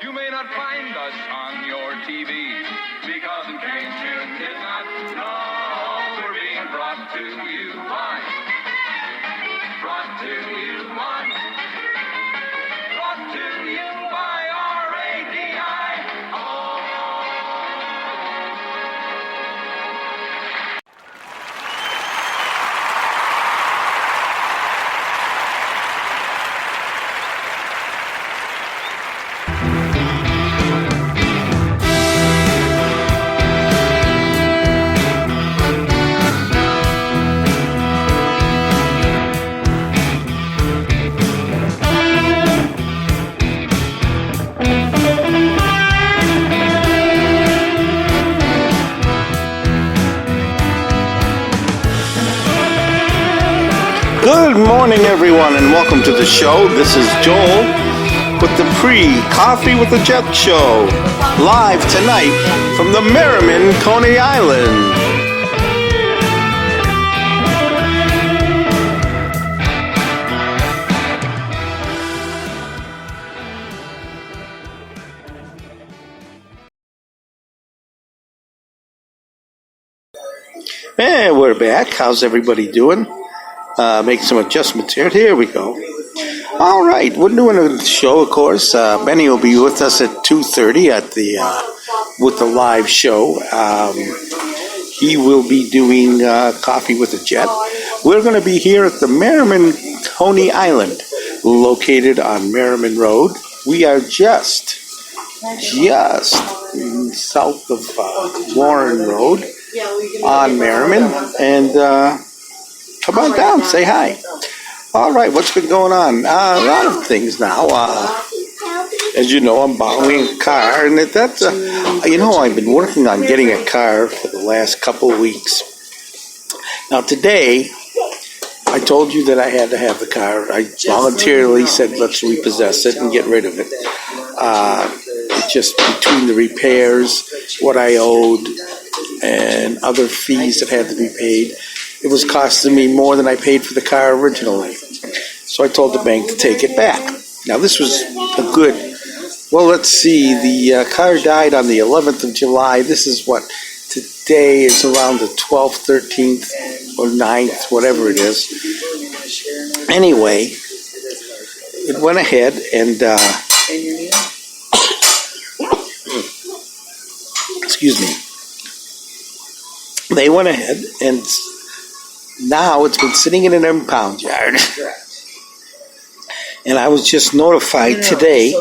You may not find us on your TV because in case you did not know, we're being brought to you by, brought to you by, brought to you by RADIO. Good morning, everyone, and welcome to the show. This is Joel with the Coffee with the Jet show, live tonight from the Merriman, Coney Island. And we're back. How's everybody doing? Make some adjustments here. Here we go. All right, we're doing a show, of course. Benny will be with us at 2:30 at the with the live show. He will be doing Coffee with a Jet. We're going to be here at the Merriman, Coney Island, located on Merriman Road. We are just south of Warren Road on Merriman, and come on down, say hi. All right, what's been going on? A lot of things now. As you know, I'm borrowing a car, and that's I've been working on getting a car for the last couple of weeks. Now today, I told you that I had to have the car. I voluntarily said let's repossess it and get rid of it. Just between the repairs, what I owed, and other fees that had to be paid, it was costing me more than I paid for the car originally. So I told the bank to take it back. Now this was let's see, the car died on the 11th of July. This is today is around the 12th, 13th, or 9th, whatever it is. Anyway, it went ahead and, excuse me, they went ahead and now it's been sitting in an impound yard. And I was just notified today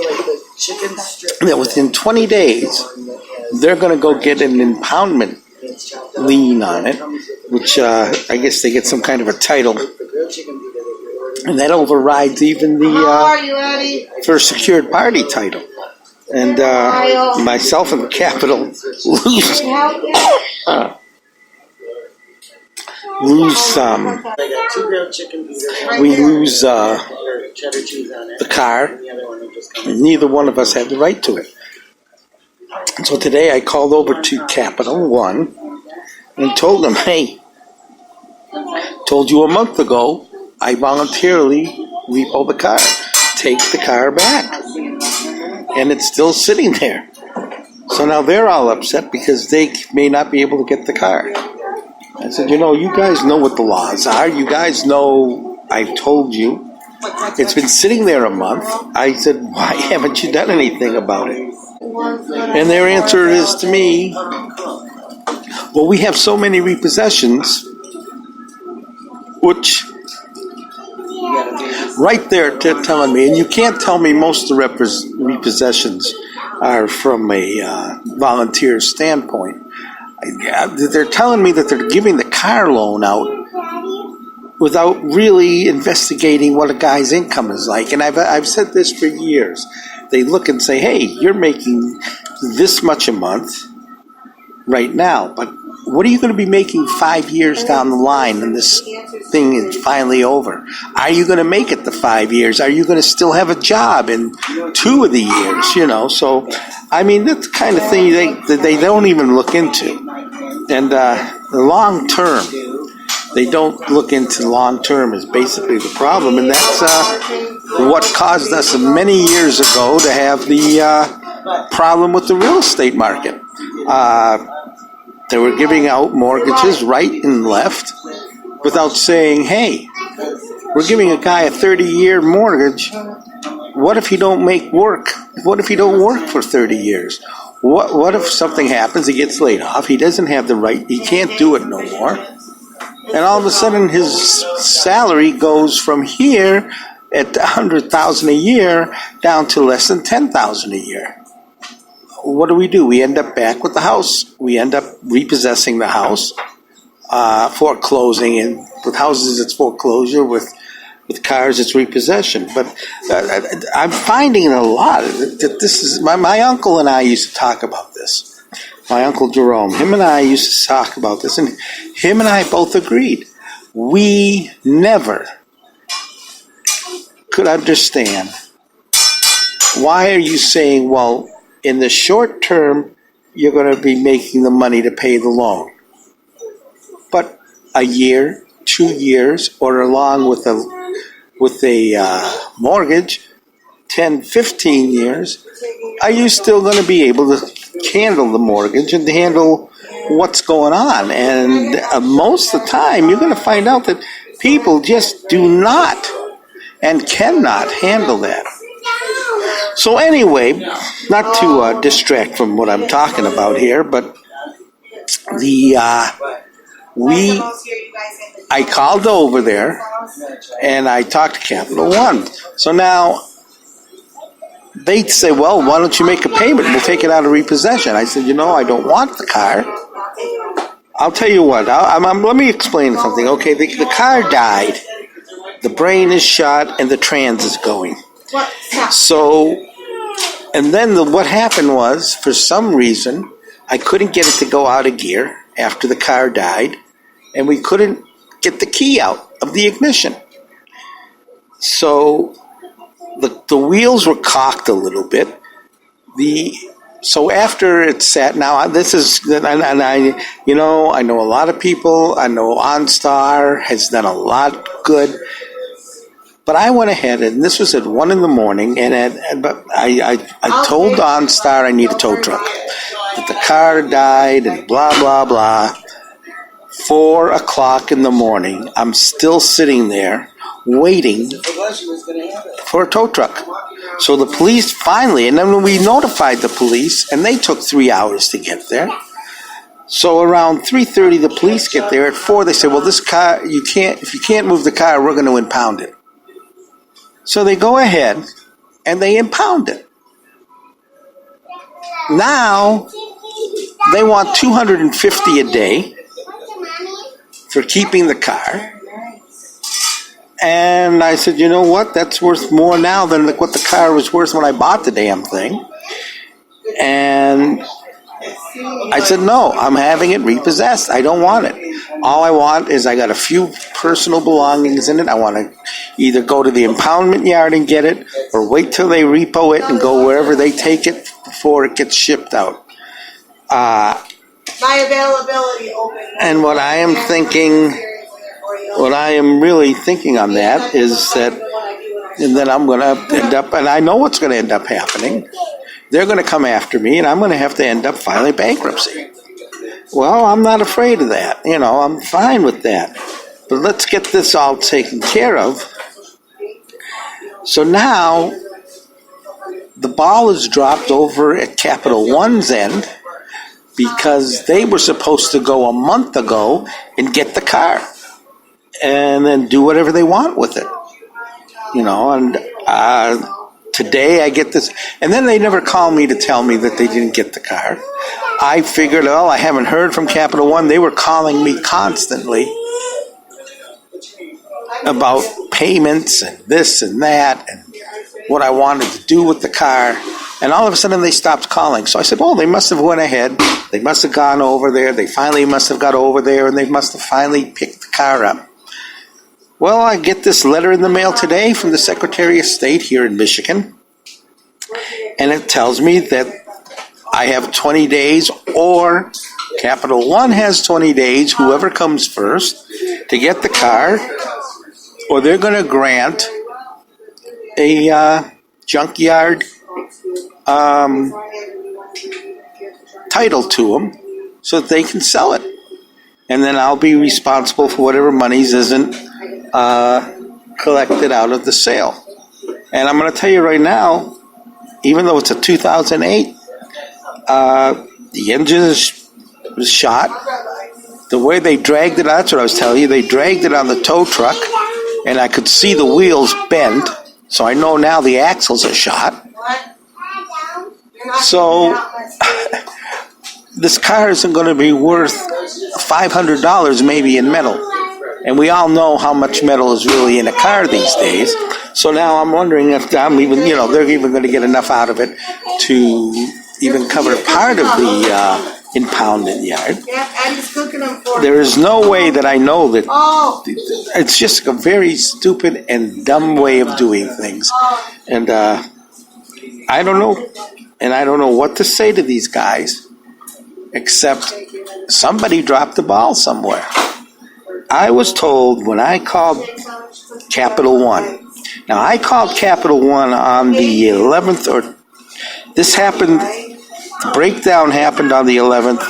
that within 20 days, they're going to go get an impoundment lien on it, which I guess they get some kind of a title. And that overrides even the first secured party title. And myself and the Capitol we lose the car, and neither one of us had the right to it. So today I called over to Capital One and told them, hey, told you a month ago I voluntarily repo the car. Take the car back. And it's still sitting there. So now they're all upset because they may not be able to get the car. I said, you guys know what the laws are. You guys know I've told you. It's been sitting there a month. I said, why haven't you done anything about it? And their answer is to me, well, we have so many repossessions, which right there they're telling me, and you can't tell me most of the repossessions are from a volunteer standpoint. They're telling me that they're giving the car loan out without really investigating what a guy's income is like. And I've said this for years. They look and say, hey, you're making this much a month right now, but what are you going to be making 5 years down the line when this thing is finally over? Are you going to make it the 5 years? Are you going to still have a job in 2 of the years? So, I mean, that's the kind of thing they don't even look into. And the long term, they don't look into long term is basically the problem. And that's what caused us many years ago to have the problem with the real estate market. They were giving out mortgages right and left without saying, hey, we're giving a guy a 30-year mortgage. What if he don't make work? What if he don't work for 30 years? What if something happens, he gets laid off, he doesn't have the right, he can't do it no more, and all of a sudden his salary goes from here at $100,000 a year down to less than $10,000 a year. What do? We end up back with the house. We end up repossessing the house, foreclosing, and with houses it's foreclosure, with cars it's repossession. But I'm finding it a lot that this is, my uncle and I used to talk about this. My uncle Jerome, him and I used to talk about this, and him and I both agreed. We never could understand, why are you saying, well, in the short term, you're going to be making the money to pay the loan. But a year, 2 years, or along with a mortgage, 10, 15 years, are you still going to be able to handle the mortgage and to handle what's going on? And most of the time, you're going to find out that people just do not and cannot handle that. So anyway, not to distract from what I'm talking about here, but I called over there and I talked to Capital One. So now they'd say, well, why don't you make a payment? We'll take it out of repossession. I said, I don't want the car. I'll tell you what, let me explain something. Okay, the car died. The brain is shot and the trans is going. So, and then what happened was, for some reason, I couldn't get it to go out of gear after the car died, and we couldn't get the key out of the ignition. So the wheels were cocked a little bit. So after it sat, now this is, and I know a lot of people. I know OnStar has done a lot good. But I went ahead, and this was at 1 a.m, and I told OnStar I need a tow truck. That the car died and blah, blah, blah. 4 o'clock in the morning, I'm still sitting there waiting for a tow truck. So the police finally, and then we notified the police, and they took 3 hours to get there. So around 3:30, the police get there. At 4, they say, well, this car, if you can't move the car, we're going to impound it. So they go ahead and they impound it. Now they want $250 a day for keeping the car. And I said, you know what? That's worth more now than what the car was worth when I bought the damn thing. And I said, no, I'm having it repossessed. I don't want it. All I want is, I got a few personal belongings in it. I want to either go to the impoundment yard and get it, or wait till they repo it and go wherever they take it before it gets shipped out. My availability open. And what I am really thinking on that is that, and then I'm going to end up, and I know what's going to end up happening. They're going to come after me, and I'm going to have to end up filing bankruptcy. Well, I'm not afraid of that. I'm fine with that. But let's get this all taken care of. So now, the ball is dropped over at Capital One's end, because they were supposed to go a month ago and get the car and then do whatever they want with it. And today I get this, and then they never call me to tell me that they didn't get the car. I figured, I haven't heard from Capital One. They were calling me constantly about payments and this and that and what I wanted to do with the car. And all of a sudden they stopped calling. So I said, they must have went ahead. They must have gone over there. They finally must have got over there, and they must have finally picked the car up. Well, I get this letter in the mail today from the Secretary of State here in Michigan, and it tells me that I have 20 days, or Capital One has 20 days, whoever comes first, to get the car, or they're going to grant a junkyard title to them so that they can sell it. And then I'll be responsible for whatever monies isn't collected out of the sale. And I'm going to tell you right now, even though it's a 2008, the engine was shot. The way they dragged it, that's what I was telling you, they dragged it on the tow truck, and I could see the wheels bent, so I know now the axles are shot. So this car isn't going to be worth $500 maybe in metal. And we all know how much metal is really in a car these days. So now I'm wondering if I'm even, they're even going to get enough out of it to even cover part of the impounded yard. There is no way that I know that. It's just a very stupid and dumb way of doing things. And I don't know. And I don't know what to say to these guys, except somebody dropped the ball somewhere. I was told when I called Capital One. Now, I called Capital One on the 11th, or this happened, the breakdown happened on the 11th.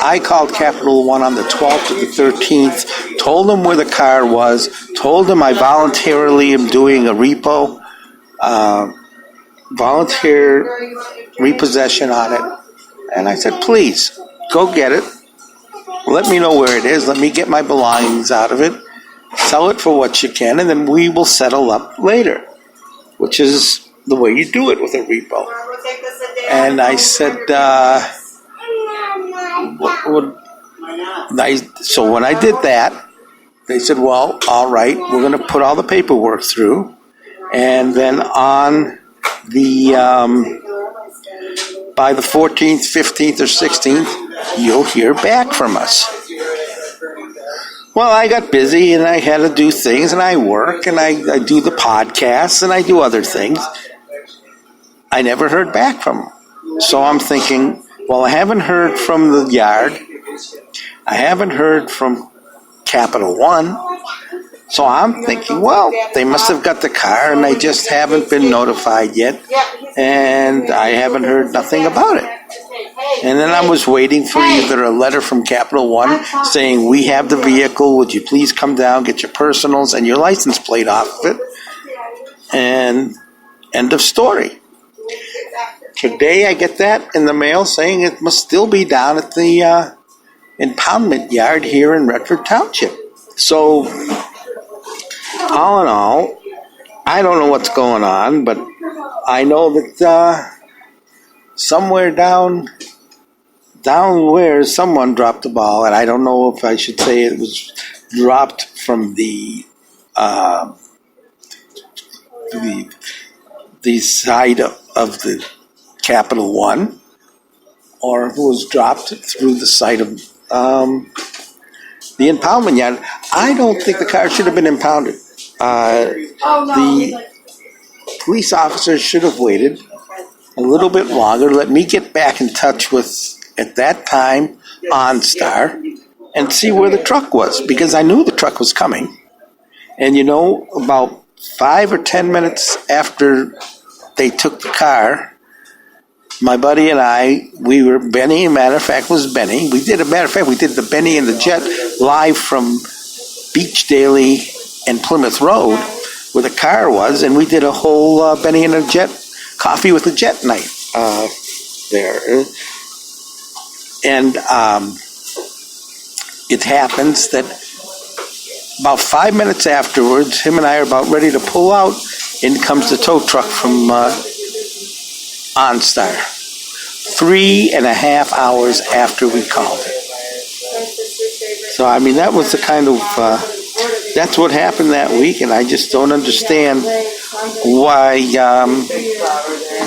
I called Capital One on the 12th or the 13th, told them where the car was, told them I voluntarily am doing a repo, volunteer repossession on it. And I said, please, go get it. Let me know where it is. Let me get my belongings out of it. Sell it for what you can, and then we will settle up later, which is the way you do it with a repo. And I said, so when I did that, they said, well, all right, we're going to put all the paperwork through, and then on the by the 14th, 15th, or 16th, you'll hear back from us. Well, I got busy, and I had to do things, and I work, and I do the podcasts, and I do other things. I never heard back from them. So I'm thinking, well, I haven't heard from the yard. I haven't heard from Capital One. So I'm thinking, well, they must have got the car, and I just haven't been notified yet, and I haven't heard nothing about it. And then I was waiting for either a letter from Capital One saying, we have the vehicle, would you please come down, get your personals and your license plate off of it, and end of story. Today I get that in the mail saying it must still be down at the impoundment yard here in Redford Township. So, all in all, I don't know what's going on, but I know that somewhere down where someone dropped the ball, and I don't know if I should say it was dropped from the side of the Capital One, or if it was dropped through the side of the impoundment yard. I don't think the car should have been impounded. The police officers should have waited a little bit longer, let me get back in touch with, at that time, OnStar, and see where the truck was, because I knew the truck was coming. And about 5 or 10 minutes after they took the car, my buddy and I, Benny, matter of fact, was Benny. We did the Benny and the Jet live from Beach Daily and Plymouth Road, where the car was, and we did a whole Benny and the Jet Coffee with the Jet night there. And it happens that about 5 minutes afterwards, him and I are about ready to pull out, in comes the tow truck from OnStar. 3.5 hours after we called it. So, that was the kind of, that's what happened that week, and I just don't understand why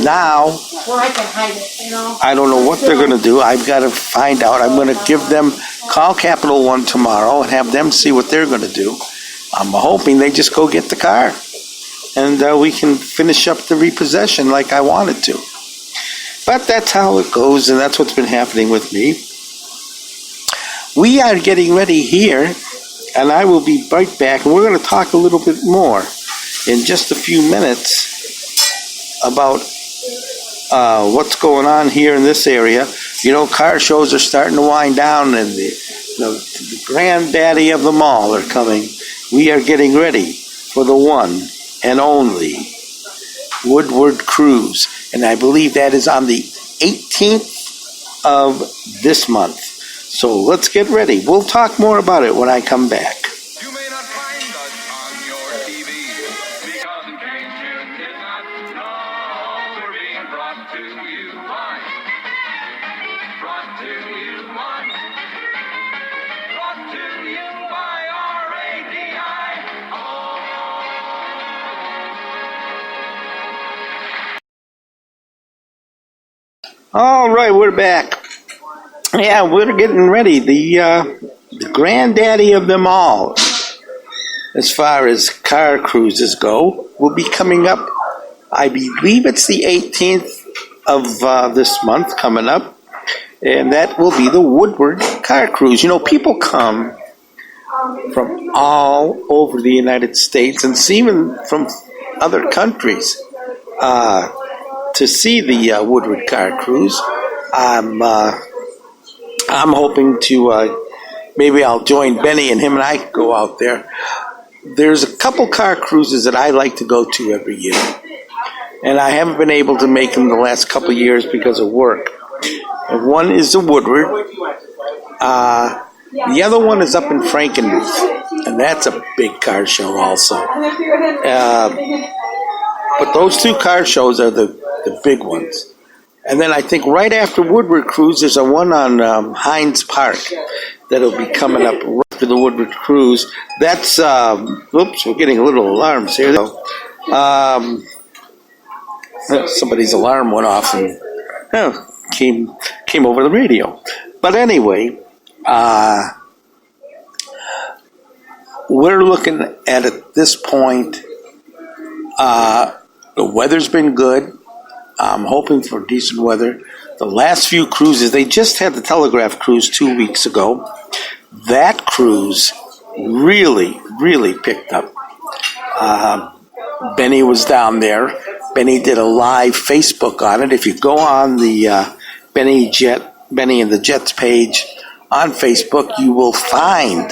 now I don't know what they're going to do. I've got to find out. I'm going to call Capital One tomorrow and have them see what they're going to do. I'm hoping they just go get the car, and we can finish up the repossession like I wanted to. But that's how it goes, and that's what's been happening with me. We are getting ready here, and I will be right back, and we're going to talk a little bit more in just a few minutes about what's going on here in this area. Car shows are starting to wind down, and the granddaddy of them all are coming. We are getting ready for the one and only Woodward Cruise, and I believe that is on the 18th of this month. So let's get ready. We'll talk more about it when I come back. You may not find us on your TV because in case you did not know, we're being brought to you by. Brought to you by. Brought to you by RADI. All right, we're back. Yeah, we're getting ready. The granddaddy of them all, as far as car cruises go, will be coming up. I believe it's the 18th of this month coming up, and that will be the Woodward Car Cruise. People come from all over the United States and even from other countries to see the Woodward Car Cruise. I'm hoping to, maybe I'll join Benny and him and I go out there. There's a couple car cruises that I like to go to every year, and I haven't been able to make them the last couple of years because of work. And one is the Woodward. The other one is up in Frankenmuth, and that's a big car show also. But those two car shows are the big ones. And then I think right after Woodward Cruise, there's a one on Hines Park that'll be coming up right after the Woodward Cruise. That's, whoops, we're getting a little alarms here. Somebody's alarm went off and came over the radio. But anyway, we're looking at this point, the weather's been good. I'm hoping for decent weather. The last few cruises, they just had the Telegraph cruise 2 weeks ago. That cruise really, really picked up. Benny was down there. Benny did a live Facebook on it. If you go on the Benny and the Jets page on Facebook, you will find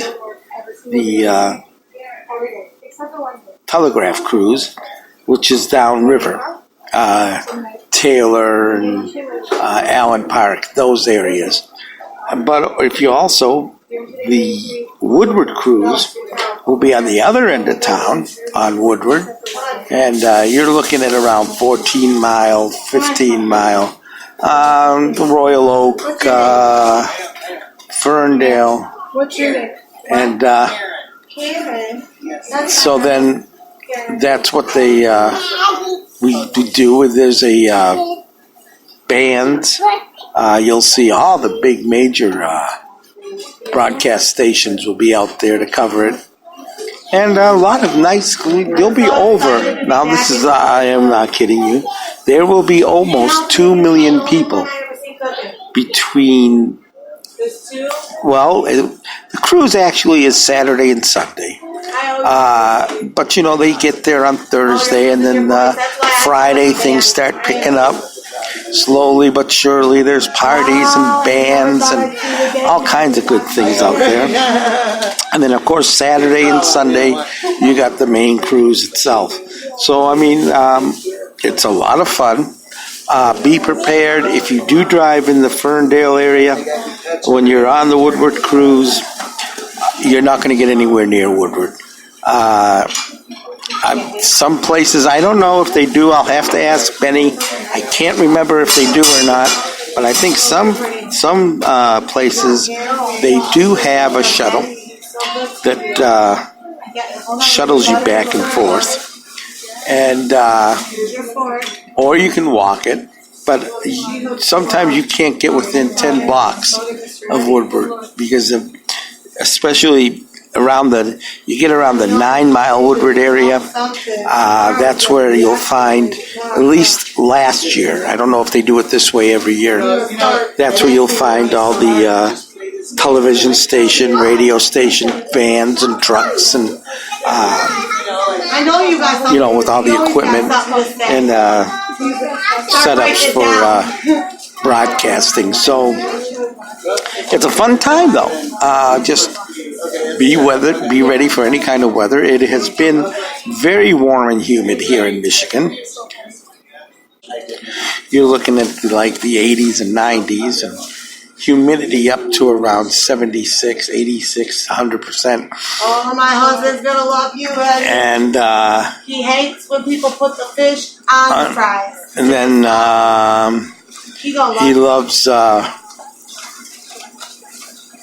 the Telegraph cruise, which is downriver. Taylor and Allen Park, those areas. But if you also, the Woodward Cruise will be on the other end of town on Woodward, and you're looking at around 14 mile, 15 mile, Royal Oak, Ferndale, and so then that's what we do. There's a band. You'll see all the big major broadcast stations will be out there to cover it. And a lot of nice, you'll be over. Now I am not kidding you. There will be almost 2 million people between, the cruise actually is Saturday and Sunday. But they get there on Thursday, and then Friday things start picking up slowly but surely. There's parties and bands and all kinds of good things out there. And then of course Saturday and Sunday you got the main cruise itself. So it's a lot of fun. Be prepared if you do drive in the Ferndale area. When you're on the Woodward cruise, you're not going to get anywhere near Woodward. Some places, I don't know if they do. I'll have to ask Benny. I can't remember if they do or not, but I think some places they do have a shuttle that shuttles you back and forth, and or you can walk it. But sometimes you can't get within 10 blocks of Woodward because especially around the 9 Mile Woodward area, that's where you'll find, at least last year, I don't know if they do it this way every year, that's where you'll find all the television station, radio station, vans and trucks and with all the equipment, and setups for broadcasting. So it's a fun time, though. Just be ready for any kind of weather. It has been very warm and humid here in Michigan. You're looking at like the 80s and 90s, and humidity up to around 76, 86, 100%. Oh, my husband's gonna love you, Reggie. And he hates when people put the fish on the fries. And then he loves.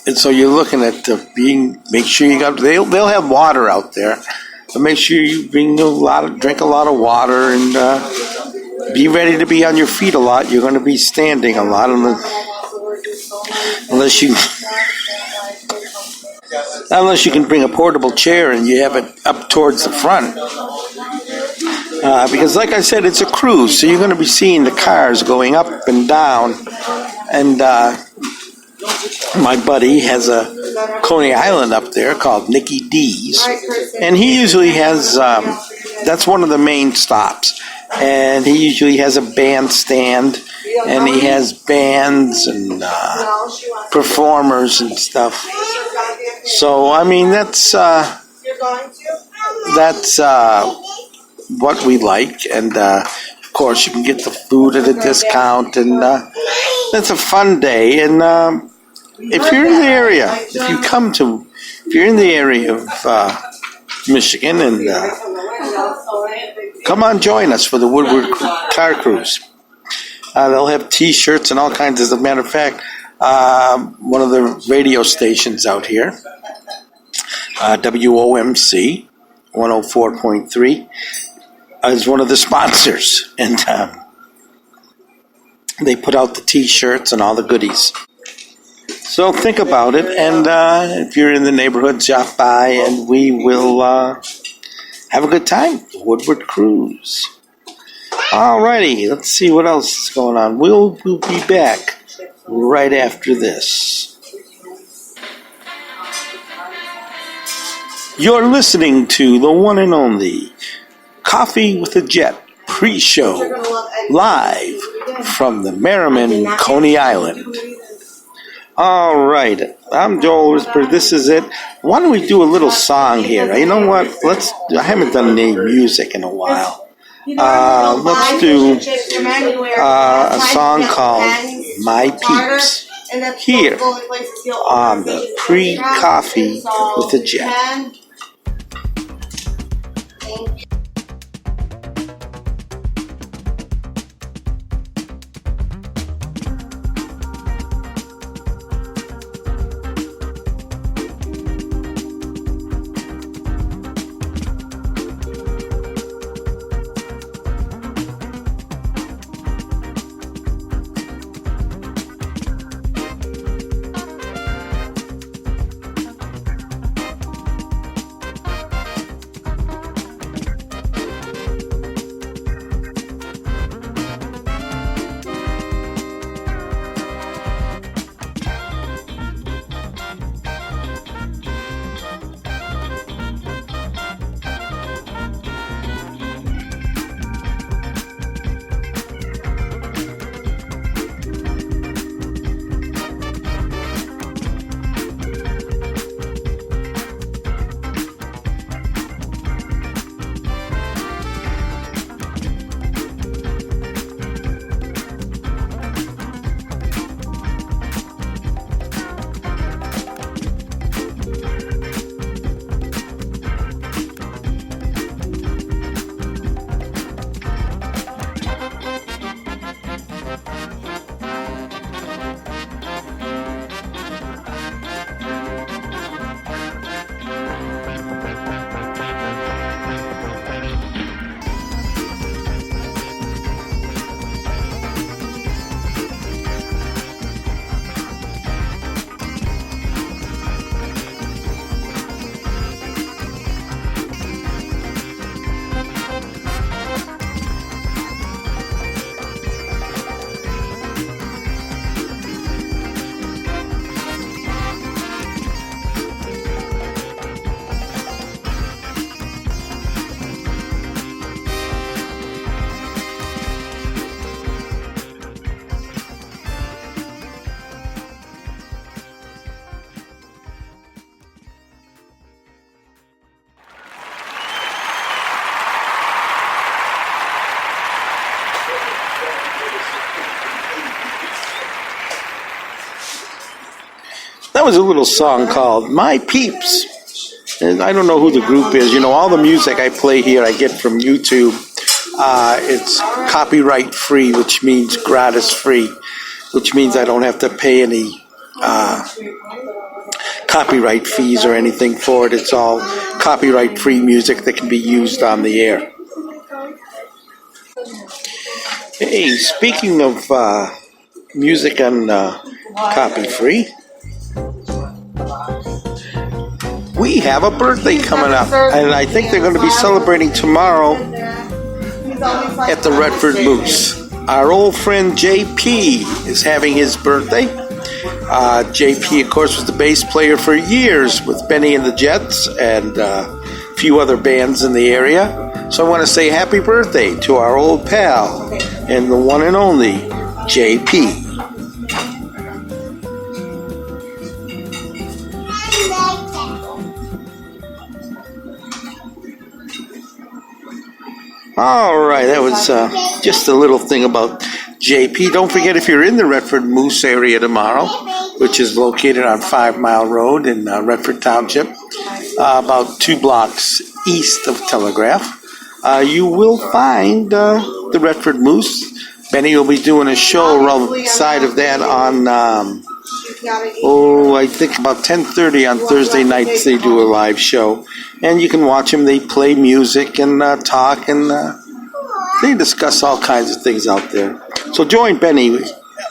And so you're looking at make sure you got. They'll have water out there, but make sure you drink a lot of water, and be ready to be on your feet a lot. You're going to be standing a lot unless you can bring a portable chair and you have it up towards the front. Because like I said, it's a cruise, so you're going to be seeing the cars going up and down. And my buddy has a Coney Island up there called Nicky D's, and he usually has, that's one of the main stops. And he usually has a bandstand, and he has bands and performers and stuff. So, I mean, that's what we like. And, of course, you can get the food at a discount, and it's a fun day. And if you're in the area, if you're in the area of Michigan, and come on, join us for the Woodward Car Cruise. They'll have T-shirts and all kinds. As a matter of fact, one of the radio stations out here, WOMC 104.3, is one of the sponsors, and they put out the T-shirts and all the goodies. So think about it, and if you're in the neighborhood, stop by, and we will have a good time. Woodward Cruise. Alrighty, let's see what else is going on. We'll be back right after this. You're listening to the one and only Coffee with a Jet pre-show, live from the Merriman, Coney Island. All right, I'm Joel Risberg. This is it. Why don't we do a little song here? You know what? I haven't done any music in a while. Let's do a song called My Peeps here on the Pre-Coffee with a Jet. That was a little song called My Peeps. And I don't know who the group is. You know, all the music I play here I get from YouTube. It's copyright free, which means gratis free, which means I don't have to pay any copyright fees or anything for it. It's all copyright free music that can be used on the air. Hey, speaking of music on copy free, we have a birthday coming up, and I think they're going to be celebrating tomorrow at the Redford Moose. Our old friend JP is having his birthday. JP, of course, was the bass player for years with Benny and the Jets and a few other bands in the area. So I want to say happy birthday to our old pal and the one and only JP. All right, that was just a little thing about JP. Don't forget, if you're in the Redford Moose area tomorrow, which is located on 5 Mile Road in Redford Township, about 2 blocks east of Telegraph, you will find the Redford Moose. Benny will be doing a show outside of that on, I think about 10:30 on Thursday nights they do a live show. And you can watch them. They play music and talk, and they discuss all kinds of things out there. So join Benny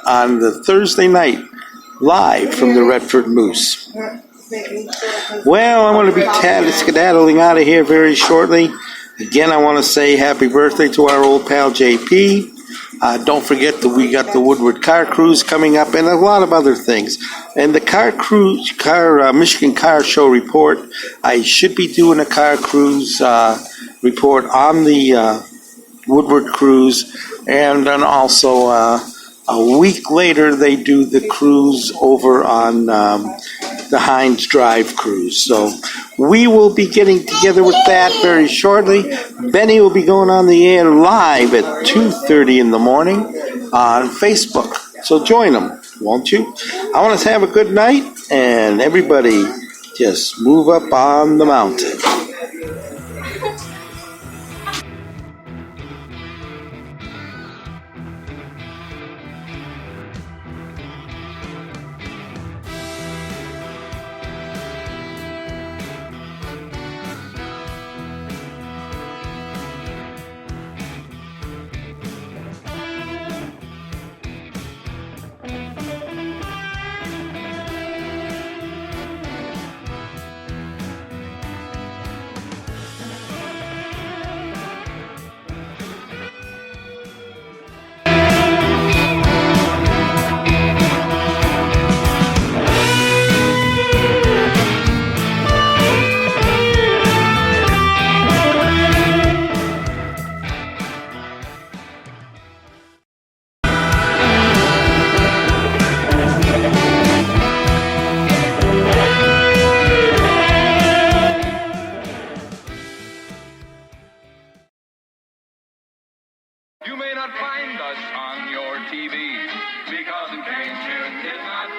on the Thursday night live from the Redford Moose. Well, I'm going to be skedaddling out of here very shortly. Again, I want to say happy birthday to our old pal JP. Don't forget that we got the Woodward Car Cruise coming up and a lot of other things. And the Michigan Car Show report, I should be doing a car cruise report on the Woodward Cruise. And then also a week later, they do the cruise over on the Hines Drive cruise. So we will be getting together with that very shortly. Benny will be going on the air live at 2:30 in the morning on Facebook. So join him, won't you? I want us to have a good night, and everybody just move up on the mountain. You may not find us on your TV because in case you did not